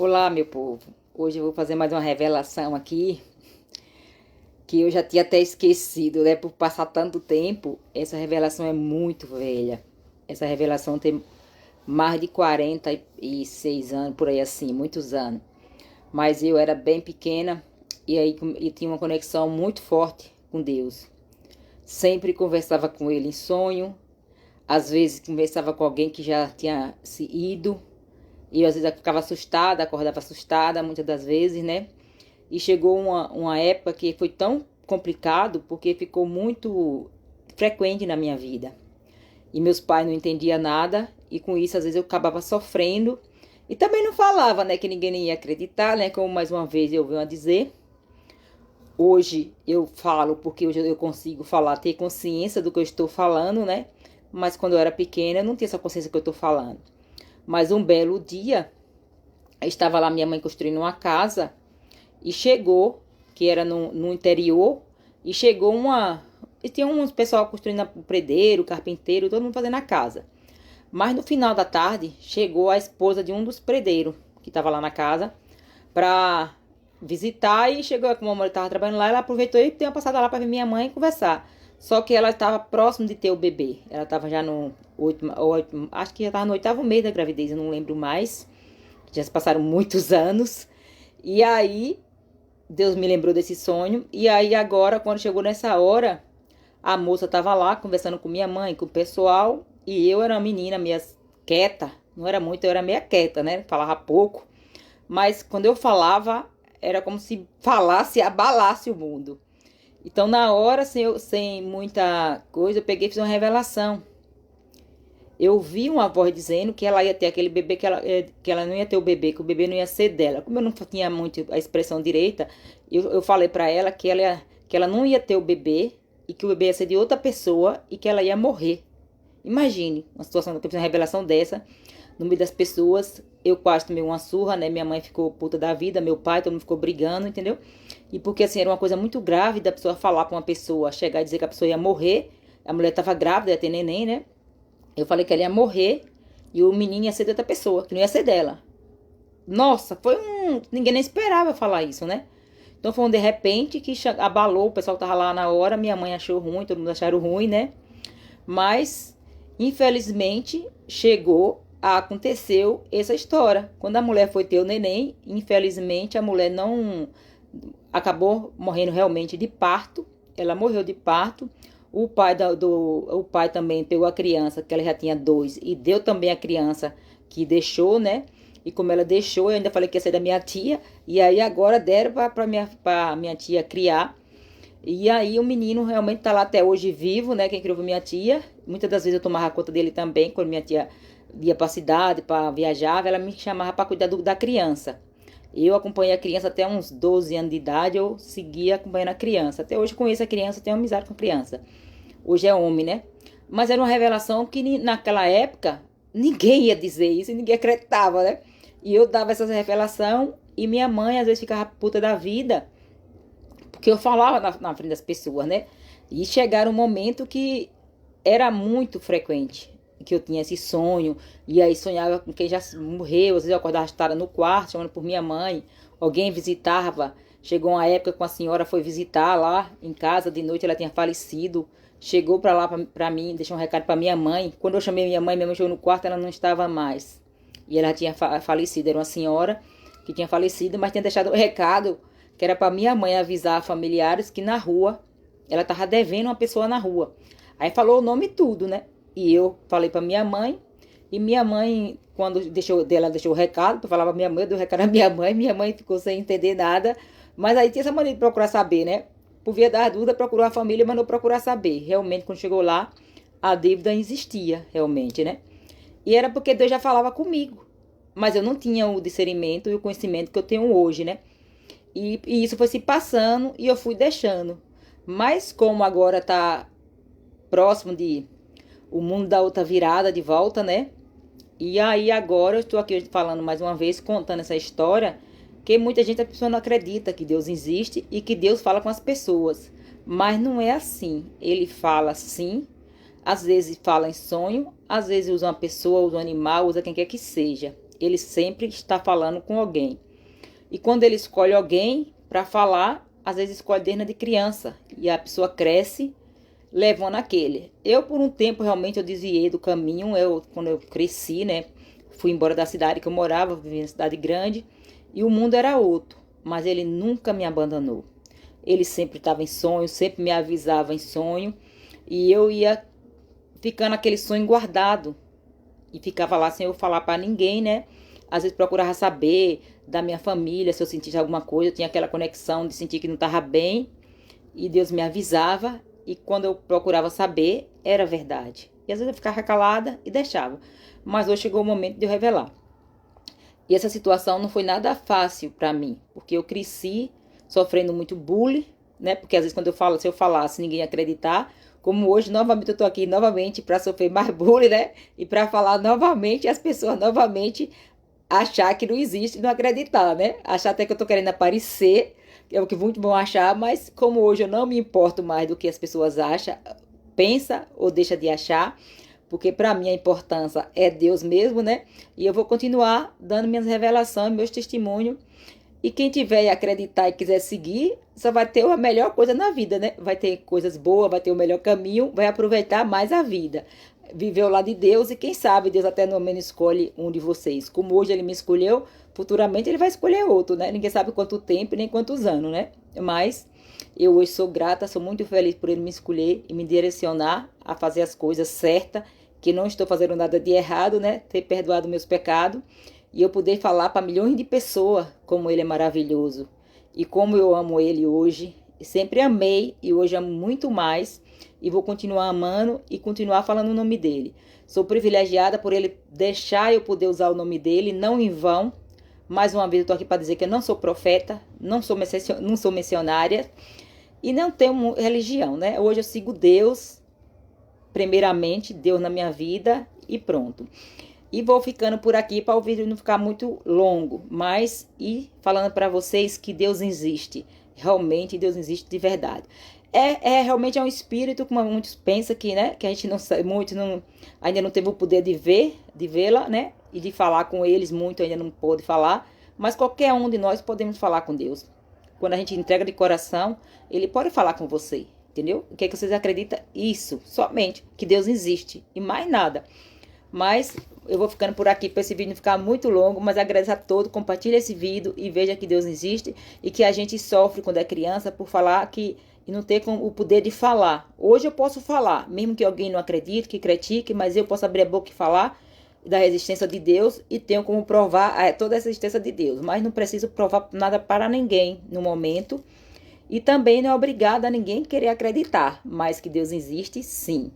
Olá, meu povo. Hoje eu vou fazer mais uma revelação aqui que eu já tinha até esquecido, né? Por passar tanto tempo, essa revelação é muito velha. Essa revelação tem mais de 46 anos, por aí assim, muitos anos. Mas eu era bem pequena e aí eu tinha uma conexão muito forte com Deus. Sempre conversava com Ele em sonho, às vezes conversava com alguém que já tinha se ido. E às vezes eu ficava assustada, acordava assustada, muitas das vezes, né? E chegou uma época que foi tão complicado porque ficou muito frequente na minha vida. E meus pais não entendiam nada, e com isso às vezes eu acabava sofrendo. E também não falava, né? Que ninguém nem ia acreditar, né? Como mais uma vez eu venho a dizer. Hoje eu falo porque hoje eu consigo falar, ter consciência do que eu estou falando, né? Mas quando eu era pequena eu não tinha essa consciência que eu estou falando. Mas um belo dia, estava lá minha mãe construindo uma casa e chegou, que era no interior, e chegou uma. E tinha uns pessoal construindo o predeiro, carpinteiro, todo mundo fazendo a casa. Mas no final da tarde, chegou a esposa de um dos predeiros que estava lá na casa para visitar e chegou, como a mulher estava trabalhando lá, ela aproveitou e deu uma passada lá para ver minha mãe conversar. Só que ela estava próximo de ter o bebê. Ela estava já no acho que já estava no 8º mês da gravidez, eu não lembro mais. Já se passaram muitos anos. E aí, Deus me lembrou desse sonho. E aí, agora, quando chegou nessa hora, a moça estava lá conversando com minha mãe, com o pessoal. E eu era uma menina meio quieta. Não era muito, eu era meio quieta, né? Falava pouco. Mas quando eu falava, era como se falasse e abalasse o mundo. Então, na hora, sem muita coisa, eu peguei e fiz uma revelação. Eu vi uma voz dizendo que ela ia ter aquele bebê, que ela não ia ter o bebê, que o bebê não ia ser dela. Como eu não tinha muito a expressão direita, eu falei pra ela que ela não ia ter o bebê e que o bebê ia ser de outra pessoa e que ela ia morrer. Imagine uma situação, uma revelação dessa no meio das pessoas. Eu quase tomei uma surra, né? Minha mãe ficou puta da vida, meu pai, todo mundo ficou brigando, entendeu? E porque assim, era uma coisa muito grave da pessoa falar com uma pessoa, chegar e dizer que a pessoa ia morrer. A mulher tava grávida, ia ter neném, né? Eu falei que ela ia morrer e o menino ia ser de outra pessoa, que não ia ser dela. Nossa, foi um. Ninguém nem esperava falar isso, né? Então foi um de repente que abalou, o pessoal que tava lá na hora, minha mãe achou ruim, todo mundo acharam ruim, né? Mas, infelizmente, aconteceu essa história. Quando a mulher foi ter o neném, infelizmente a mulher não acabou morrendo realmente de parto. Ela morreu de parto. O pai também pegou a criança, que ela já tinha 2, e deu também a criança que deixou, né? E como ela deixou, eu ainda falei que ia ser da minha tia. E aí agora deram pra minha tia criar. E aí o menino realmente tá lá até hoje vivo, né? Quem criou foi minha tia. Muitas das vezes eu tomava conta dele também, quando minha tia ia pra cidade, pra viajar, ela me chamava pra cuidar da criança. Eu acompanhei a criança até uns 12 anos de idade, eu seguia acompanhando a criança. Até hoje conheço a criança, tenho amizade com a criança. Hoje é homem, né? Mas era uma revelação que naquela época ninguém ia dizer isso e ninguém acreditava, né? E eu dava essa revelação e minha mãe às vezes ficava puta da vida, porque eu falava na frente das pessoas, né? E chegaram um momento que era muito frequente que eu tinha esse sonho, e aí sonhava com quem já morreu, às vezes eu acordava estada no quarto, chamando por minha mãe, alguém visitava. Chegou uma época que uma senhora foi visitar lá em casa, de noite ela tinha falecido, chegou pra lá pra mim, deixou um recado pra minha mãe. Quando eu chamei minha mãe chegou no quarto, ela não estava mais. E ela tinha falecido, era uma senhora que tinha falecido, mas tinha deixado o recado que era pra minha mãe avisar familiares que na rua, ela tava devendo uma pessoa na rua. Aí falou o nome e tudo, né? E eu falei pra minha mãe, e minha mãe, quando ela deixou o recado, eu falava pra minha mãe, eu dei o recado à minha mãe ficou sem entender nada, mas aí tinha essa maneira de procurar saber, né? Por via das dúvidas, procurou a família, mandou procurar saber. Realmente, quando chegou lá, a dívida existia, realmente, né? E era porque Deus já falava comigo, mas eu não tinha o discernimento e o conhecimento que eu tenho hoje, né? E isso foi se passando e eu fui deixando. Mas como agora tá próximo de o mundo da outra virada de volta, né? E aí agora eu estou aqui falando mais uma vez, contando essa história, que muita gente, a pessoa não acredita que Deus existe e que Deus fala com as pessoas. Mas não é assim. Ele fala sim, às vezes fala em sonho, às vezes usa uma pessoa, usa um animal, usa quem quer que seja. ele sempre está falando com alguém. E quando ele escolhe alguém para falar, às vezes escolhe desde de criança. E a pessoa cresce levando aquele. Eu, por um tempo, realmente eu desviei do caminho. Quando eu cresci, né? Fui embora da cidade que eu morava, vivia em cidade grande. E o mundo era outro. Mas ele nunca me abandonou. Ele sempre estava em sonho, sempre me avisava em sonho. E eu ia ficando aquele sonho guardado. E ficava lá sem eu falar para ninguém, né? Às vezes procurava saber da minha família, se eu sentisse alguma coisa. Eu tinha aquela conexão de sentir que não estava bem. E Deus me avisava. E quando eu procurava saber, era verdade. E às vezes eu ficava calada e deixava. Mas hoje chegou o momento de eu revelar. E essa situação não foi nada fácil para mim. Porque eu cresci sofrendo muito bullying, né? Porque às vezes quando eu falo, se eu falasse, ninguém ia acreditar. Como hoje, novamente, eu tô aqui novamente para sofrer mais bullying, né? E para falar novamente, as pessoas novamente achar que não existe e não acreditar, né? Achar até que eu tô querendo aparecer, que é o que muito bom achar, mas como hoje eu não me importo mais do que as pessoas acham, pensa ou deixa de achar, porque para mim a importância é Deus mesmo, né? E eu vou continuar dando minhas revelações, meus testemunhos. E quem tiver e acreditar e quiser seguir, só vai ter a melhor coisa na vida, né? Vai ter coisas boas, vai ter o melhor caminho, vai aproveitar mais a vida. Viver ao lado de Deus e quem sabe Deus até no menos escolhe um de vocês. Como hoje ele me escolheu, futuramente ele vai escolher outro, né? Ninguém sabe quanto tempo nem quantos anos, né? Mas eu hoje sou grata, sou muito feliz por ele me escolher e me direcionar a fazer as coisas certas, que não estou fazendo nada de errado, né? Ter perdoado meus pecados. E eu poder falar para milhões de pessoas como ele é maravilhoso. E como eu amo ele hoje. Sempre amei e hoje amo muito mais. E vou continuar amando e continuar falando o nome dele. Sou privilegiada por ele deixar eu poder usar o nome dele, não em vão. Mais uma vez eu estou aqui para dizer que eu não sou profeta, não sou missionária e não tenho religião, né? Hoje eu sigo Deus, primeiramente, Deus na minha vida e pronto. E vou ficando por aqui para o vídeo não ficar muito longo. Mas, e falando para vocês que Deus existe. Realmente Deus existe de verdade. Realmente é um espírito, como muitos pensam que, né? Que a gente não sabe, muitos não, ainda não teve o poder de vê-la, né? E de falar com eles, muito ainda não pôde falar. Mas qualquer um de nós podemos falar com Deus. Quando a gente entrega de coração, Ele pode falar com você. Entendeu? O que é que vocês acreditam? Isso, somente, que Deus existe. E mais nada. Mas eu vou ficando por aqui para esse vídeo não ficar muito longo, mas agradeço a todos, compartilhe esse vídeo e veja que Deus existe e que a gente sofre quando é criança por falar que e não ter o poder de falar. Hoje eu posso falar, mesmo que alguém não acredite, que critique, mas eu posso abrir a boca e falar da existência de Deus e tenho como provar toda essa existência de Deus, mas não preciso provar nada para ninguém no momento e também não é obrigada a ninguém querer acreditar, mas que Deus existe sim.